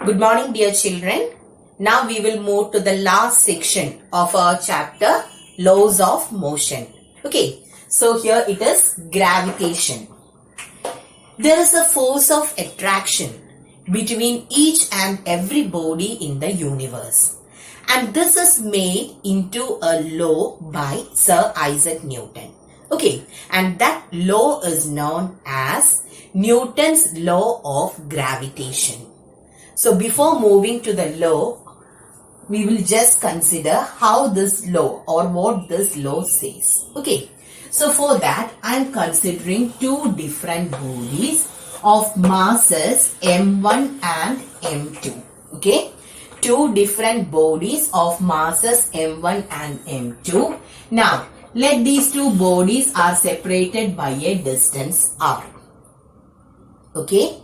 Good morning, dear children. Now we will move to the last section of our chapter, Laws of Motion. Okay, so here it is gravitation. There is a force of attraction between each and every body in the universe. And this is made into a law by Sir Isaac Newton. Okay, and that law is known as Newton's law of gravitation. So before moving to the law, we will just consider how this law or what this law says. Okay. So for that, I am considering two different bodies of masses M1 and M2. Okay. Two different bodies of masses M1 and M2. Now, let these two bodies are separated by a distance R. Okay.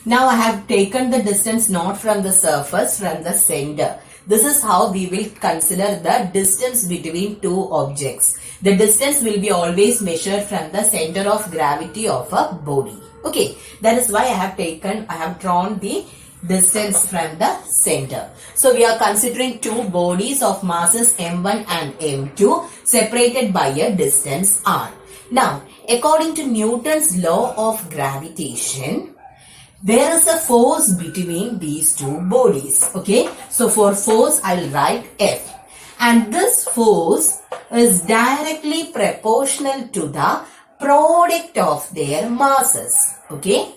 Now I have taken the distance not from the surface, from the center. This is how we will consider the distance between two objects. The distance will be always measured from the center of gravity of a body. Okay, that is why I have drawn the distance from the center. So we are considering two bodies of masses M1 and M2 separated by a distance R. Now, according to Newton's law of gravitation, there is a force between these two bodies. Okay. So for force, I will write F. And this force is directly proportional to the product of their masses. Okay.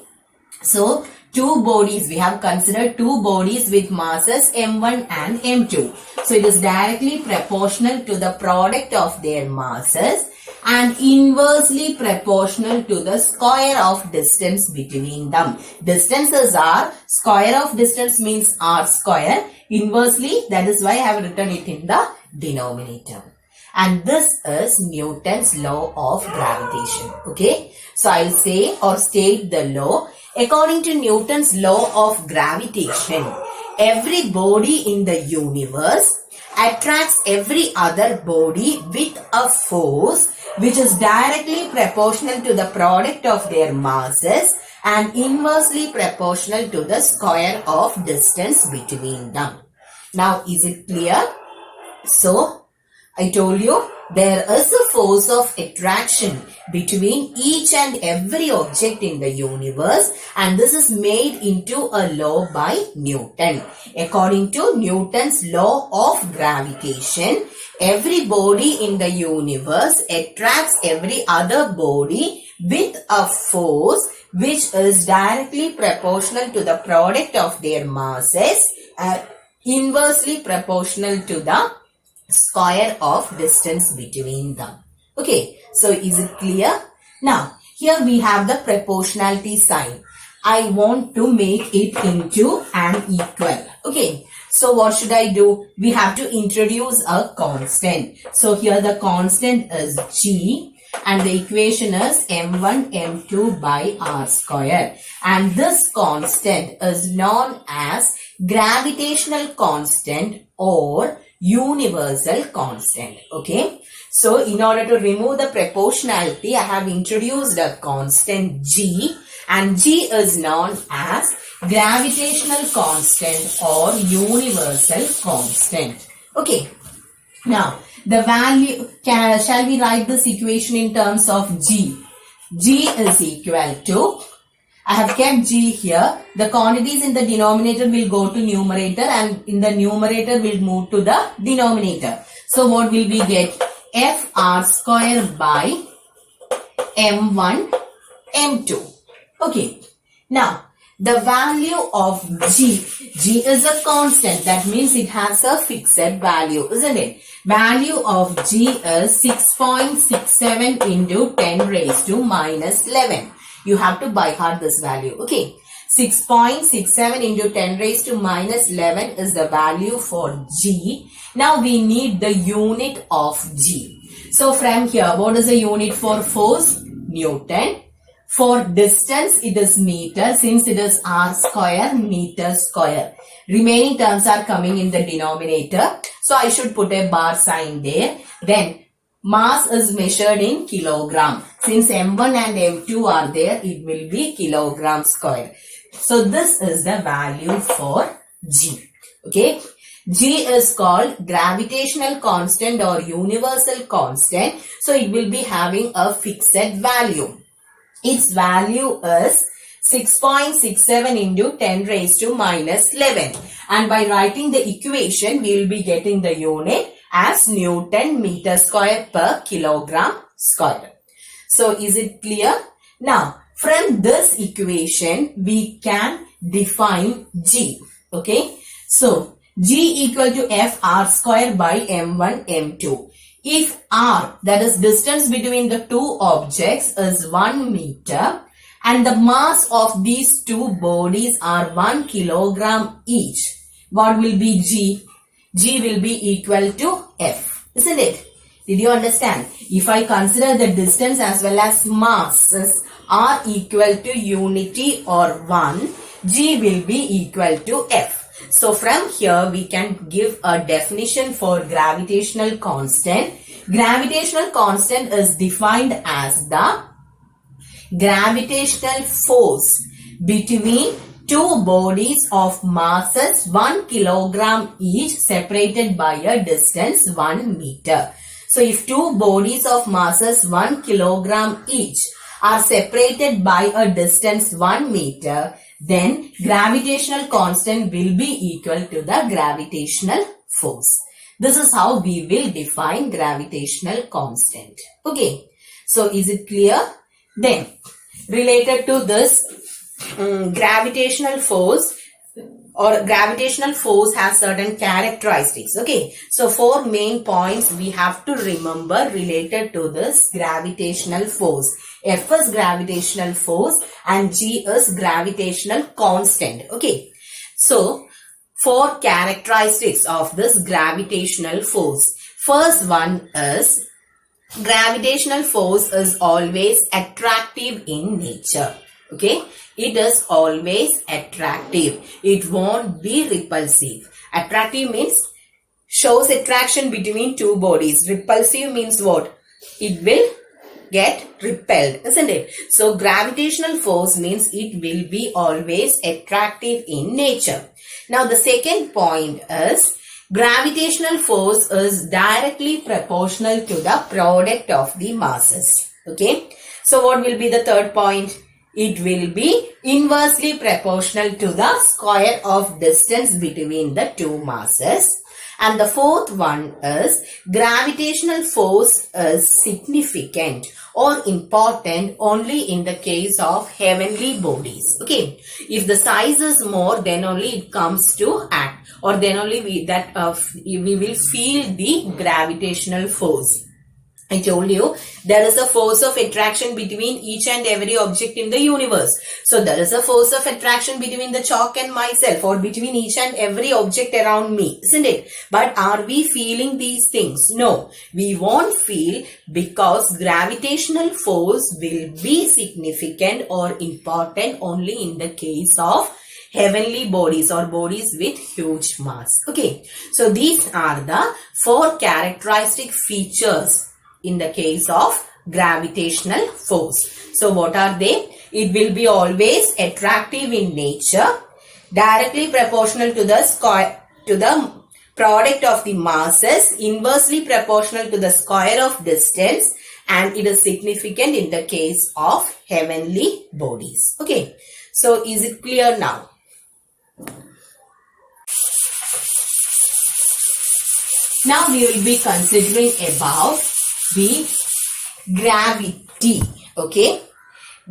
So two bodies, we have considered two bodies with masses M1 and M2. So it is directly proportional to the product of their masses and inversely proportional to the square of distance between them. Distances are square of distance means R square. Inversely, that is why I have written it in the denominator. And this is Newton's law of gravitation. Okay. So I will say or state the law. According to Newton's law of gravitation, every body in the universe attracts every other body with a force which is directly proportional to the product of their masses and inversely proportional to the square of distance between them. Now, is it clear? So, I told you there is a force of attraction between each and every object in the universe, and this is made into a law by Newton. According to Newton's law of gravitation, every body in the universe attracts every other body with a force which is directly proportional to the product of their masses and inversely proportional to the square of distance between them. Okay, so is it clear? Now, here we have the proportionality sign. I want to make it into an equal. Okay, so what should I do? We have to introduce a constant. So here the constant is G and the equation is M1 M2 by R square. And this constant is known as gravitational constant or universal constant. Okay. So in order to remove the proportionality, I have introduced a constant G, and G is known as gravitational constant or universal constant. Okay. Now, the value, shall we write this equation in terms of G? G is equal to, I have kept G here. The quantities in the denominator will go to numerator and in the numerator will move to the denominator. So what will we get? F R square by M1 M2. Okay. Now, the value of G. G is a constant. That means it has a fixed value, isn't it? Value of G is 6.67 into 10 raised to minus 11. You have to by heart this value. Okay. 6.67 into 10 raised to minus 11 is the value for G. Now we need the unit of G. So from here, what is the unit for force? Newton. For distance, it is meter. Since it is R square, meter square. Remaining terms are coming in the denominator. So I should put a bar sign there. Then mass is measured in kilogram. Since M1 and M2 are there, it will be kilogram square. So this is the value for G. Okay. G is called gravitational constant or universal constant. So it will be having a fixed value. Its value is 6.67 into 10 raised to minus 11. And by writing the equation, we will be getting the unit as Newton meter square per kilogram square. So is it clear? Now, from this equation, we can define G. Okay. So, G equal to F R square by M1 M2. If R, that is distance between the two objects, is 1 meter and the mass of these two bodies are 1 kilogram each, what will be G? G will be equal to F, isn't it? Did you understand? If I consider the distance as well as masses are equal to unity or 1, G will be equal to F. So from here we can give a definition for gravitational constant. Gravitational constant is defined as the gravitational force between two bodies of masses 1 kilogram each separated by a distance 1 meter. So if two bodies of masses 1 kilogram each are separated by a distance 1 meter, then gravitational constant will be equal to the gravitational force. This is how we will define gravitational constant. Okay. So is it clear? Then related to this gravitational force or gravitational force has certain characteristics. Okay. So 4 main points we have to remember related to this gravitational force. F is gravitational force and G is gravitational constant. Okay. So 4 characteristics of this gravitational force. First one is gravitational force is always attractive in nature. Okay. It is always attractive. It won't be repulsive. Attractive means shows attraction between two bodies. Repulsive means what? It will get repelled, isn't it? So gravitational force means it will be always attractive in nature. Now the second point is gravitational force is directly proportional to the product of the masses. Okay. So what will be the third point? It will be inversely proportional to the square of distance between the two masses. And the fourth one is gravitational force is significant or important only in the case of heavenly bodies. Okay. If the size is more, then only it comes to act, or then only we will feel the gravitational force. I told you there is a force of attraction between each and every object in the universe. So there is a force of attraction between the chalk and myself, or between each and every object around me, isn't it? But are we feeling these things? No, we won't feel, because gravitational force will be significant or important only in the case of heavenly bodies or bodies with huge mass. Okay, so these are the 4 characteristic features in the case of gravitational force. So what are they? It will be always attractive in nature, directly proportional to the product of the masses, inversely proportional to the square of distance, and it is significant in the case of heavenly bodies. Okay. So is it clear now? Now we will be considering about the gravity. Okay.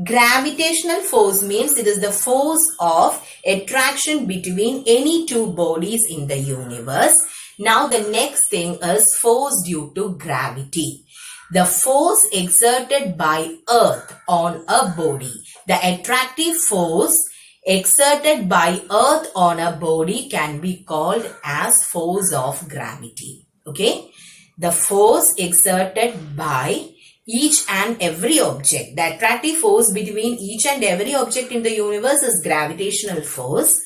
Gravitational force means it is the force of attraction between any two bodies in the universe. Now the next thing is force due to gravity. The force exerted by Earth on a body. The attractive force exerted by Earth on a body can be called as force of gravity. Okay. The force exerted by each and every object. The attractive force between each and every object in the universe is gravitational force.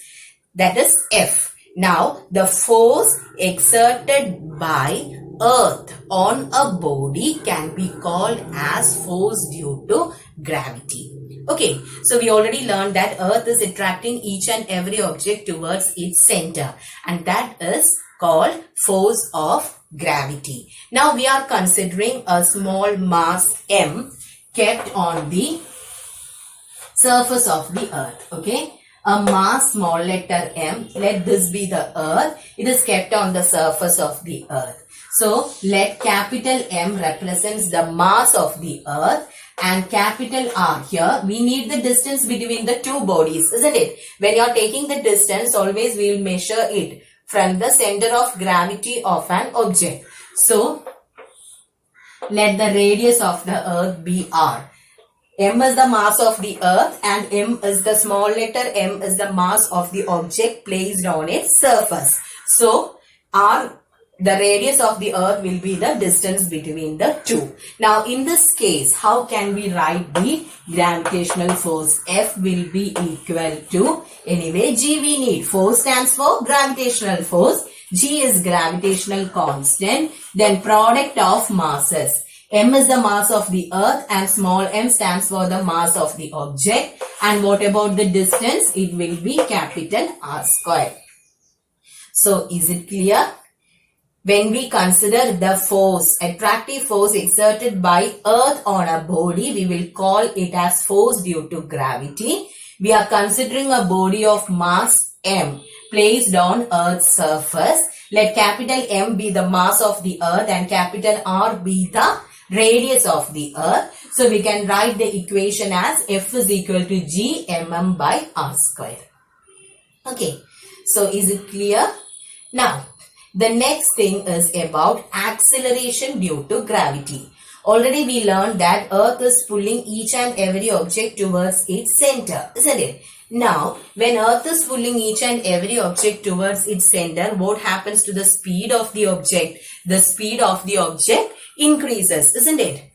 That is F. Now, the force exerted by Earth on a body can be called as force due to gravity. Okay, so we already learned that Earth is attracting each and every object towards its center, and that is called force of gravity. Now we are considering a small mass m kept on the surface of the Earth. Okay, a mass small letter m, let this be the Earth. It is kept on the surface of the Earth. So let capital M represents the mass of the Earth, and capital R here, we need the distance between the two bodies, isn't it? When you are taking the distance, always we will measure it from the center of gravity of an object. So let the radius of the Earth be R. M is the mass of the Earth, and M is the small letter m is the mass of the object placed on its surface. So R, the radius of the Earth, will be the distance between the two. Now in this case, how can we write the gravitational force? F will be equal to, anyway, G we need. Force stands for gravitational force. G is gravitational constant. Then product of masses. M is the mass of the Earth and small m stands for the mass of the object. And what about the distance? It will be capital R square. So is it clear? When we consider the force, attractive force exerted by Earth on a body, we will call it as force due to gravity. We are considering a body of mass m placed on Earth's surface. Let capital M be the mass of the Earth and capital R be the radius of the Earth. So we can write the equation as F is equal to G mm by R square. Okay, so is it clear? Now, the next thing is about acceleration due to gravity. Already we learned that Earth is pulling each and every object towards its center, isn't it? Now, when Earth is pulling each and every object towards its center, what happens to the speed of the object? The speed of the object increases, isn't it?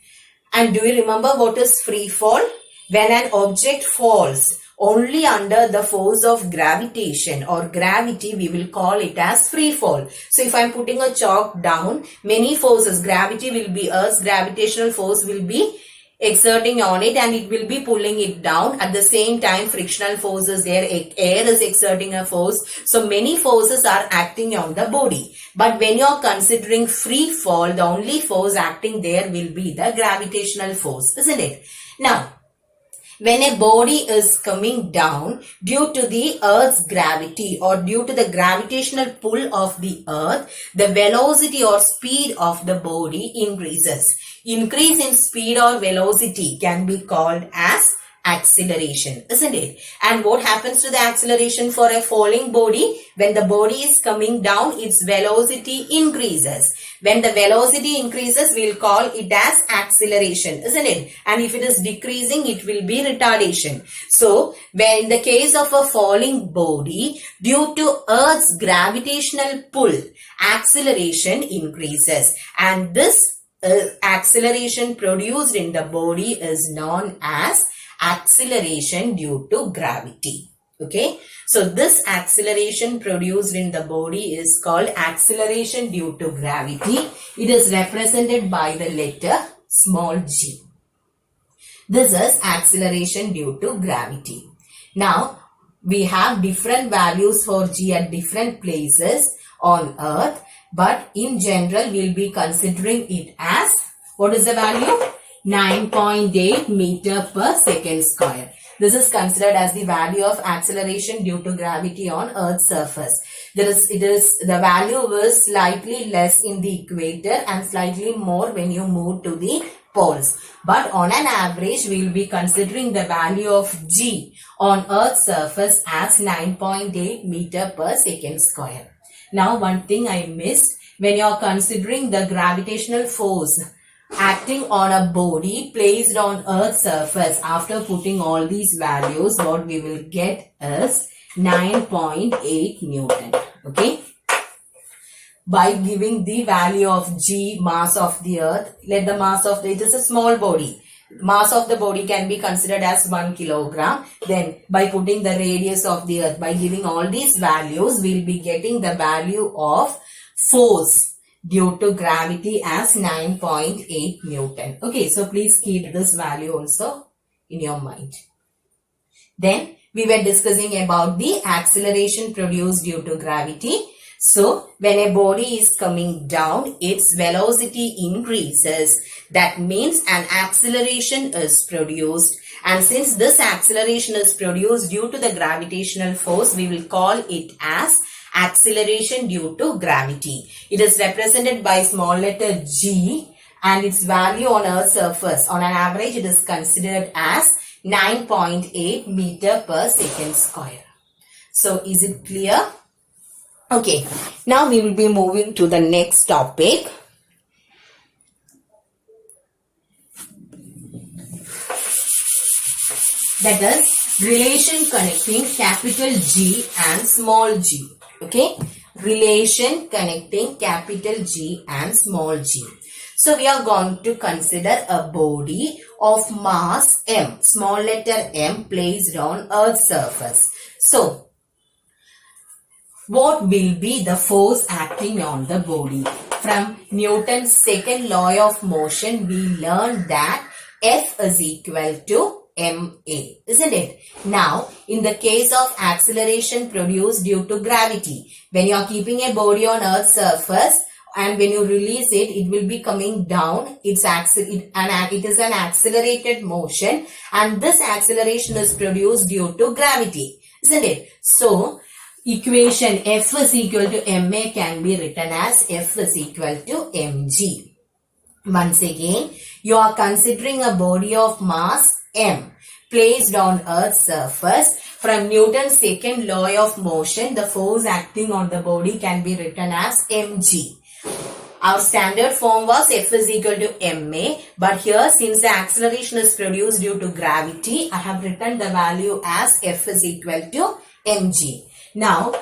And do you remember what is free fall? When an object falls only under the force of gravitation or gravity, we will call it as free fall. So if I am putting a chalk down, many forces, gravity will be Earth's gravitational force will be exerting on it and it will be pulling it down. At the same time, frictional forces there, air is exerting a force. So many forces are acting on the body. But when you are considering free fall, the only force acting there will be the gravitational force, isn't it? Now, when a body is coming down due to the Earth's gravity or due to the gravitational pull of the Earth, the velocity or speed of the body increases. Increase in speed or velocity can be called as acceleration, isn't it? And what happens to the acceleration for a falling body? When the body is coming down, its velocity increases. When the velocity increases, we'll call it as acceleration, isn't it? And if it is decreasing, it will be retardation. So, when in the case of a falling body, due to Earth's gravitational pull, acceleration increases. And this acceleration produced in the body is known as acceleration due to gravity. Okay, so this acceleration produced in the body is called acceleration due to gravity. It is represented by the letter small g. This is acceleration due to gravity. Now, we have different values for g at different places on Earth, but in general, we will be considering it as, what is the value? 9.8 meter per second square. This is considered as the value of acceleration due to gravity on Earth's surface. The value is slightly less in the equator and slightly more when you move to the poles. But on an average, we will be considering the value of G on Earth's surface as 9.8 meter per second square. Now, one thing I missed, when you are considering the gravitational force acting on a body placed on Earth's surface, after putting all these values, what we will get is 9.8 Newton. Okay. By giving the value of G, mass of the Earth, let the mass of it is a small body. Mass of the body can be considered as 1 kilogram. Then by putting the radius of the Earth, by giving all these values, we will be getting the value of force due to gravity as 9.8 Newton. Okay, so please keep this value also in your mind. Then we were discussing about the acceleration produced due to gravity. So when a body is coming down, its velocity increases. That means an acceleration is produced. And since this acceleration is produced due to the gravitational force, we will call it as acceleration due to gravity. It is represented by small letter g, and its value on Earth's surface, on an average, it is considered as 9.8 meter per second square. So is it clear? Okay, now we will be moving to the next topic. That is relation connecting capital G and small g. Okay, relation connecting capital G and small g. So we are going to consider a body of mass m, small letter m, placed on Earth's surface. So what will be the force acting on the body? From Newton's second law of motion, we learned that F is equal to ma, isn't it? Now, in the case of acceleration produced due to gravity, when you are keeping a body on Earth's surface and when you release it, it will be coming down. It is an accelerated motion, and this acceleration is produced due to gravity, isn't it? So, equation F is equal to ma can be written as F is equal to mg. Once again, you are considering a body of mass m placed on Earth's surface. From Newton's second law of motion, the force acting on the body can be written as mg. Our standard form was F is equal to ma, but here, since the acceleration is produced due to gravity, I have written the value as F is equal to mg. Now,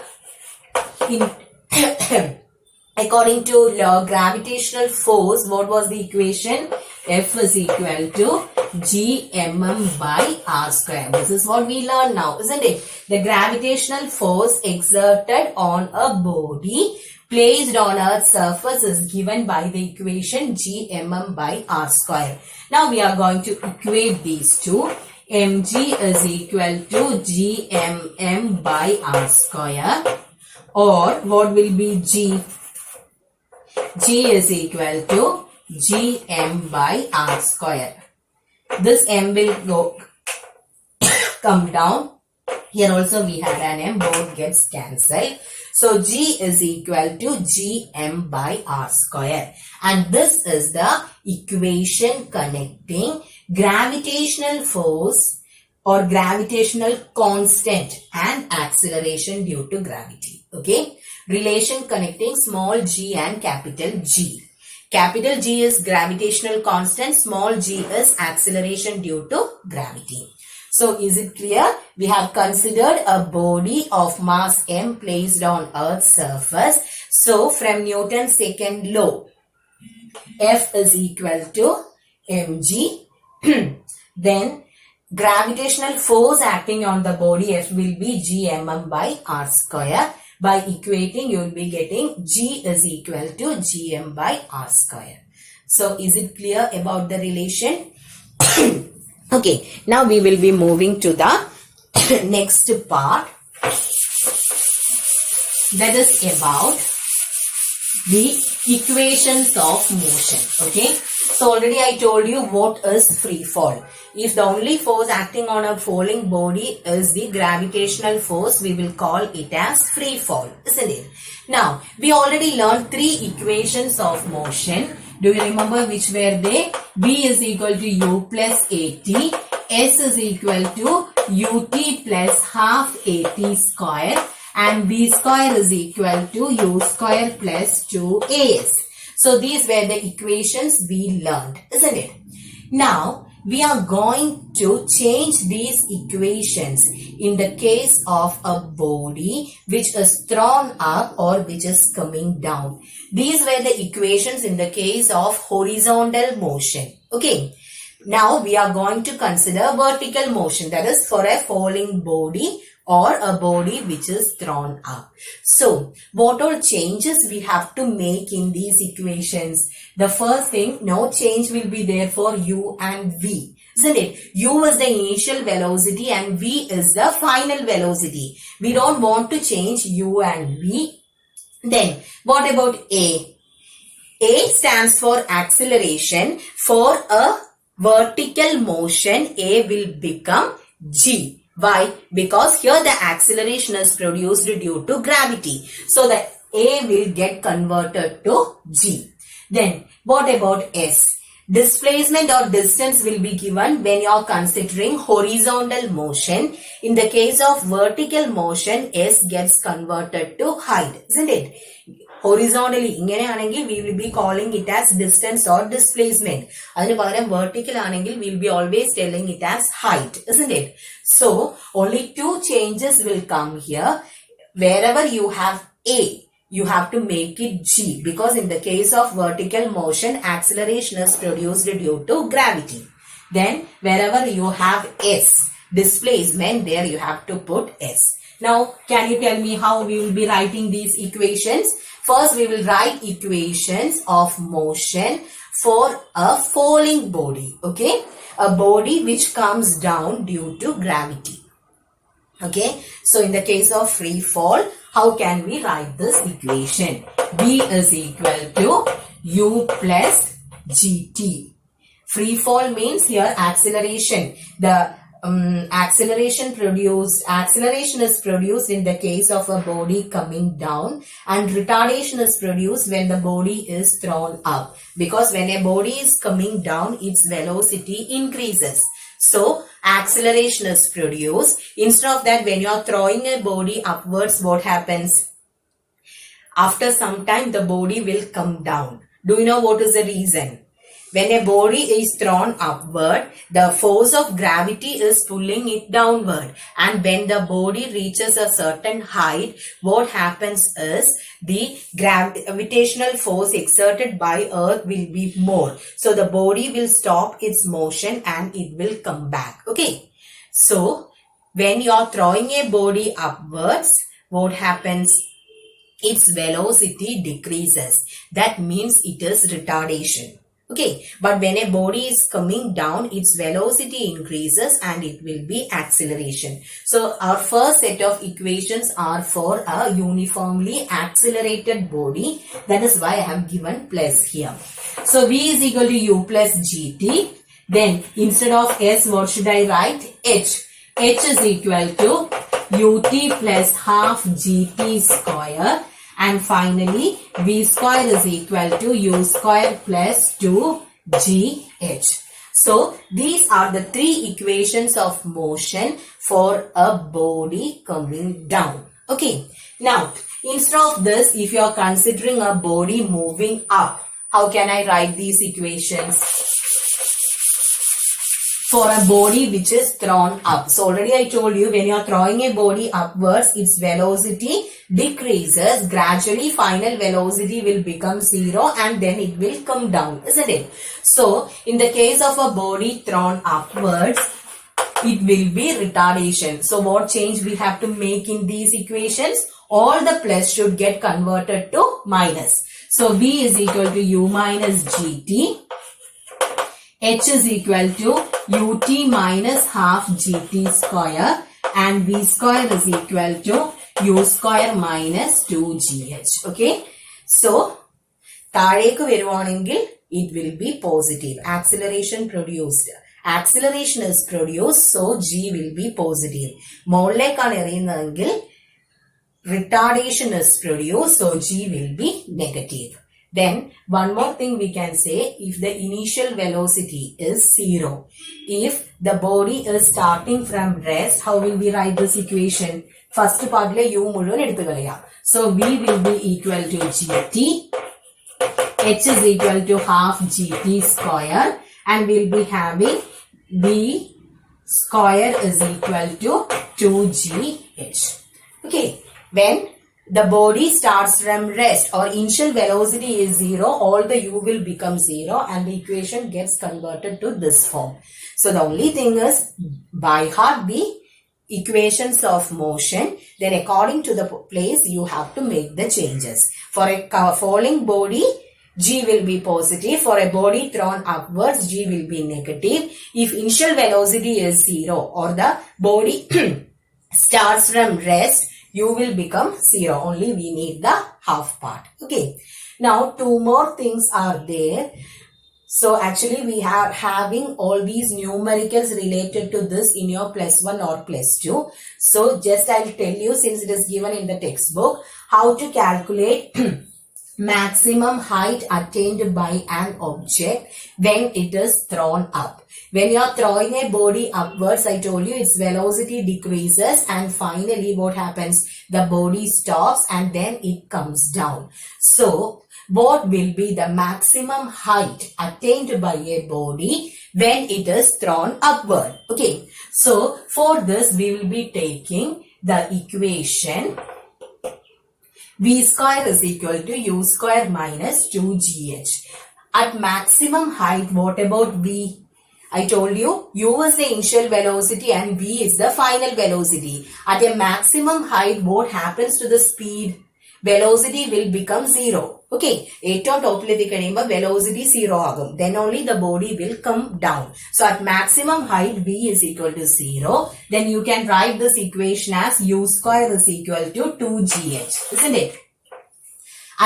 according to gravitational force, what was the equation? F is equal to gmm by r square. This is what we learn now, isn't it? The gravitational force exerted on a body placed on Earth's surface is given by the equation gmm by r square. Now we are going to equate these two. mg is equal to gmm by r square, or what will be g? G is equal to gm by r square. This m will come down. Here also we had an m, both gets cancelled. So G is equal to gm by r square. And this is the equation connecting gravitational force or gravitational constant and acceleration due to gravity. Okay. Relation connecting small g and capital G. Capital G is gravitational constant, small g is acceleration due to gravity. So is it clear? We have considered a body of mass m placed on Earth's surface. So from Newton's second law, F is equal to mg. Then gravitational force acting on the body, F will be gmm by r square. By equating, you will be getting G is equal to gm by r square. So is it clear about the relation? Okay, now we will be moving to the next part, that is about the equations of motion. Okay, so already I told you what is free fall. If the only force acting on a falling body is the gravitational force, we will call it as free fall, isn't it? Now, we already learned three equations of motion. Do you remember which were they? V is equal to U plus AT. S is equal to UT plus half AT square. And V square is equal to U square plus 2AS. So these were the equations we learned, isn't it? Now, we are going to change these equations in the case of a body which is thrown up or which is coming down. These were the equations in the case of horizontal motion. Okay. Now we are going to consider vertical motion, that is for a falling body or a body which is thrown up. So, what all changes we have to make in these equations? The first thing, no change will be there for U and V. isn't it? U is the initial velocity and V is the final velocity. We don't want to change U and V. Then what about A? A stands for acceleration. For a vertical motion, A will become G. Why? Because here the acceleration is produced due to gravity. So the A will get converted to G. Then what about S? Displacement or distance will be given when you are considering horizontal motion. In the case of vertical motion, S gets converted to height, isn't it? Horizontally, we will be calling it as distance or displacement. Vertical, we will be always telling it as height, isn't it? So, only two changes will come here. Wherever you have A, you have to make it G, because in the case of vertical motion, acceleration is produced due to gravity. Then, wherever you have S, displacement, there you have to put S. Now, can you tell me how we will be writing these equations? First, we will write equations of motion for a falling body, okay? A body which comes down due to gravity, okay? So, in the case of free fall, how can we write this equation? V is equal to U plus GT. Free fall means here acceleration. The acceleration is produced in the case of a body coming down, and retardation is produced when the body is thrown up, because when a body is coming down, its velocity increases. So acceleration is produced. Instead of that, when you are throwing a body upwards, what happens? After some time, the body will come down. Do you know what is the reason? When a body is thrown upward, the force of gravity is pulling it downward. And when the body reaches a certain height, what happens is the gravitational force exerted by Earth will be more. So the body will stop its motion and it will come back. Okay. So when you are throwing a body upwards, what happens? Its velocity decreases. That means it is retardation. Okay, but when a body is coming down, its velocity increases and it will be acceleration. So our first set of equations are for a uniformly accelerated body. That is why I have given plus here. So V is equal to U plus GT. Then instead of S, what should I write? H. H is equal to UT plus half GT square. And finally, V square is equal to U square plus 2GH. So, these are the three equations of motion for a body coming down. Okay. Now, instead of this, if you are considering a body moving up, how can I write these equations? For a body which is thrown up. So already I told you, when you are throwing a body upwards, its velocity decreases. Gradually, final velocity will become 0 and then it will come down, isn't it? So, in the case of a body thrown upwards, it will be retardation. So, what change we have to make in these equations? All the plus should get converted to minus. So, V is equal to U minus GT. H is equal to UT minus half GT square, and V square is equal to U square minus 2GH. Okay. So, താഴേക്ക് വരുവാണെങ്കിൽ it will be positive. Acceleration produced. Acceleration is produced, so G will be positive. മുകളിലേക്കാണ് എറിയുന്നതെങ്കിൽ retardation is produced, so G will be negative. Then, one more thing we can say, if the initial velocity is 0, if the body is starting from rest, how will we write this equation? First part le U മുഴുവൻ എടുത്തു കളയാം. So, V will be equal to GT, H is equal to half GT square, and we'll be having V square is equal to 2GH. Okay, when the body starts from rest or initial velocity is 0, all the U will become 0 and the equation gets converted to this form. So the only thing is, by heart the equations of motion, then according to the place you have to make the changes. For a falling body, G will be positive. For a body thrown upwards, G will be negative. If initial velocity is 0 or the body starts from rest, U will become 0. Only we need the half part. Okay. Now, two more things are there. So actually we are having all these numericals related to this in your +1 or +2. So just I'll tell you, since it is given in the textbook, how to calculate maximum height attained by an object when it is thrown up. When you are throwing a body upwards, I told you its velocity decreases and finally what happens? The body stops and then it comes down. So what will be the maximum height attained by a body when it is thrown upward? Okay, so for this we will be taking the equation V square is equal to U square minus 2GH. At maximum height, what about V? I told you U is the initial velocity and V is the final velocity. At a maximum height, what happens to the speed? Velocity will become 0. Okay, ഏറ്റവും ടോപ്പിലെത്തി കഴിയുമ്പോൾ velocity 0 ആകും. Then only the body will come down. So at maximum height, V is equal to 0. Then you can write this equation as U square is equal to 2GH. Isn't it?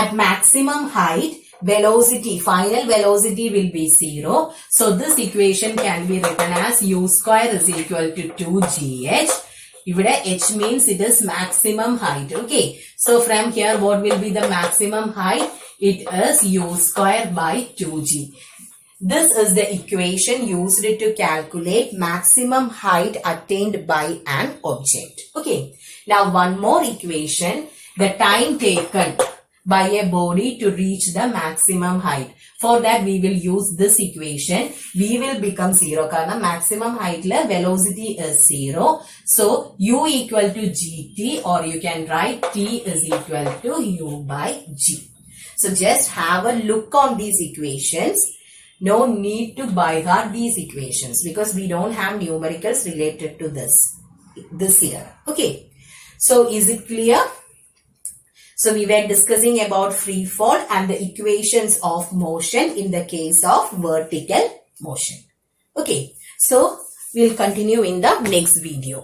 At maximum height, velocity, final velocity will be 0. So this equation can be written as U square is equal to 2GH. Here H means it is maximum height. Okay. So from here what will be the maximum height? It is U square by 2G. This is the equation used to calculate maximum height attained by an object. Okay. Now one more equation. The time taken by a body to reach the maximum height. For that we will use this equation. V will become 0 because maximum height la velocity is 0. So U equal to GT, or you can write T is equal to U by G. So just have a look on these equations. No need to by heart these equations because we don't have numericals related to this here. Okay. So is it clear? So we were discussing about free fall and the equations of motion in the case of vertical motion. Okay. So we'll continue in the next video.